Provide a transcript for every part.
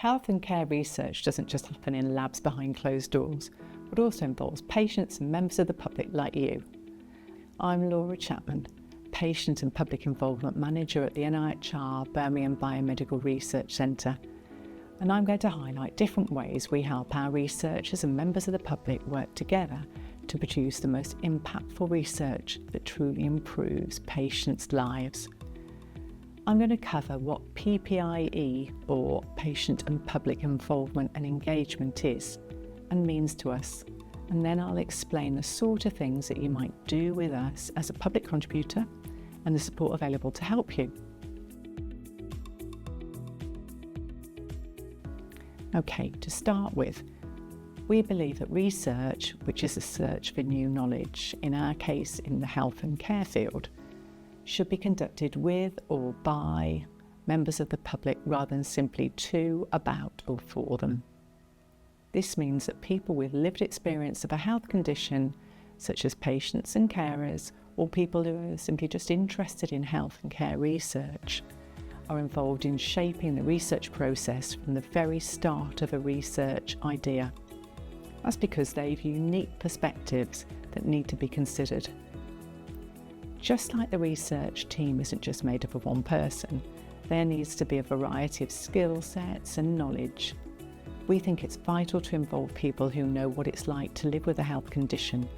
Health and care research doesn't just happen in labs behind closed doors, but also involves patients and members of the public like you. I'm Laura Chapman, Patient and Public Involvement Manager at the NIHR Birmingham Biomedical Research Centre, and I'm going to highlight different ways we help our researchers and members of the public work together to produce the most impactful research that truly improves patients' lives. I'm going to cover what PPIE, or Patient and Public Involvement and Engagement, is and means to us, and then I'll explain the sort of things that you might do with us as a public contributor and the support available to help you. Okay, to start with, we believe that research, which is a search for new knowledge, in our case in the health and care field, should be conducted with or by members of the public rather than simply to, about or for them. This means that people with lived experience of a health condition, such as patients and carers, or people who are simply just interested in health and care research, are involved in shaping the research process from the very start of a research idea. That's because they have unique perspectives that need to be considered. Just like the research team isn't just made up of one person, there needs to be a variety of skill sets and knowledge. We think it's vital to involve people who know what it's like to live with a health condition,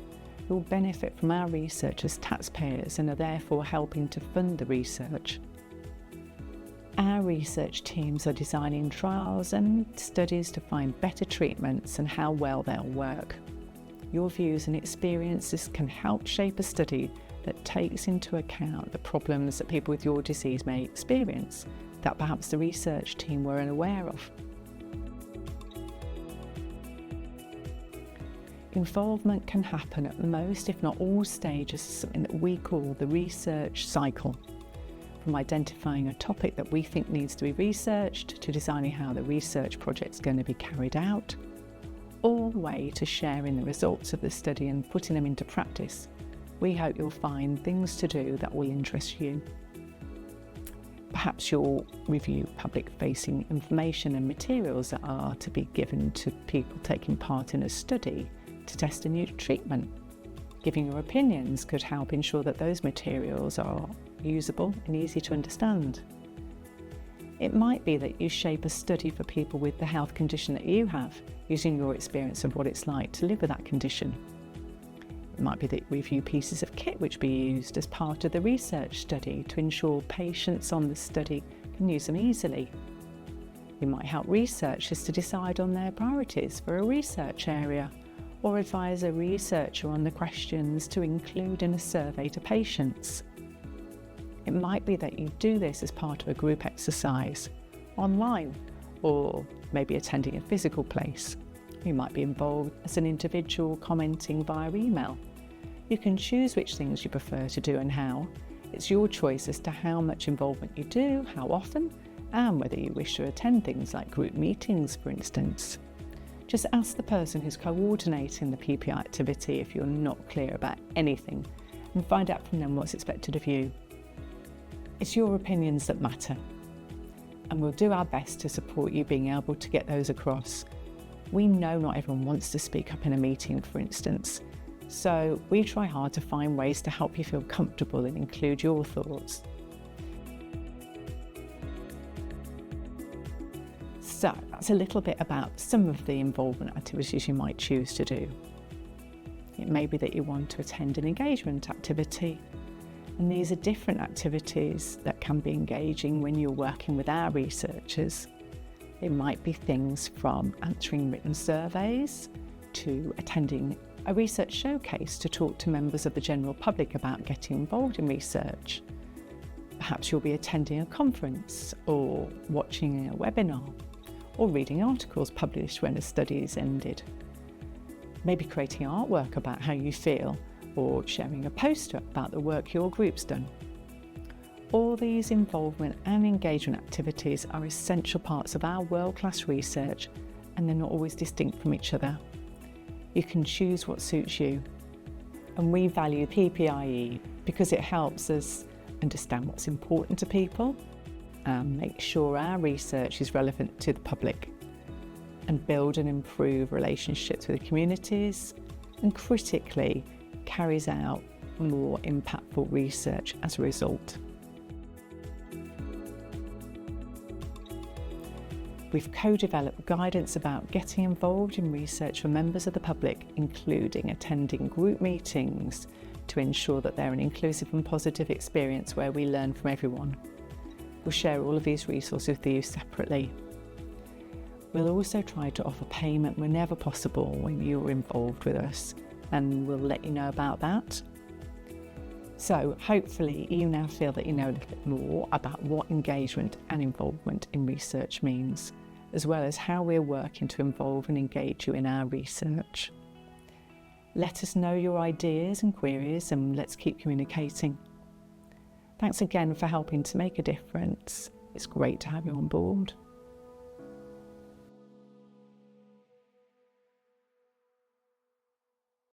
who will benefit from our research as taxpayers and are therefore helping to fund the research. Our research teams are designing trials and studies to find better treatments and how well they'll work. Your views and experiences can help shape a study that takes into account the problems that people with your disease may experience that perhaps the research team were unaware of. Involvement can happen at most, if not all stages, of something that we call the research cycle. From identifying a topic that we think needs to be researched, to designing how the research project's going to be carried out, all the way to sharing the results of the study and putting them into practice. We hope you'll find things to do that will interest you. Perhaps you'll review public-facing information and materials that are to be given to people taking part in a study to test a new treatment. Giving your opinions could help ensure that those materials are usable and easy to understand. It might be that you shape a study for people with the health condition that you have, using your experience of what it's like to live with that condition. It might be that you review pieces of kit which be used as part of the research study to ensure patients on the study can use them easily. You might help researchers to decide on their priorities for a research area, or advise a researcher on the questions to include in a survey to patients. It might be that you do this as part of a group exercise, online, or maybe attending a physical place. You might be involved as an individual commenting via email. You can choose which things you prefer to do and how. It's your choice as to how much involvement you do, how often, and whether you wish to attend things like group meetings, for instance. Just ask the person who's coordinating the PPI activity if you're not clear about anything, and find out from them what's expected of you. It's your opinions that matter, and we'll do our best to support you being able to get those across. We know not everyone wants to speak up in a meeting, for instance, so we try hard to find ways to help you feel comfortable and include your thoughts. So that's a little bit about some of the involvement activities you might choose to do. It may be that you want to attend an engagement activity, and these are different activities that can be engaging when you're working with our researchers. It might be things from answering written surveys to attending a research showcase to talk to members of the general public about getting involved in research. Perhaps you'll be attending a conference or watching a webinar or reading articles published when a study is ended. Maybe creating artwork about how you feel or sharing a poster about the work your group's done. All these involvement and engagement activities are essential parts of our world-class research, and they're not always distinct from each other. You can choose what suits you. And we value PPIE because it helps us understand what's important to people, and make sure our research is relevant to the public, and build and improve relationships with the communities, and critically carries out more impactful research as a result. We've co-developed guidance about getting involved in research for members of the public, including attending group meetings to ensure that they're an inclusive and positive experience where we learn from everyone. We'll share all of these resources with you separately. We'll also try to offer payment whenever possible when you're involved with us, and we'll let you know about that. So hopefully you now feel that you know a little bit more about what engagement and involvement in research means, as well as how we're working to involve and engage you in our research. Let us know your ideas and queries, and let's keep communicating. Thanks again for helping to make a difference. It's great to have you on board.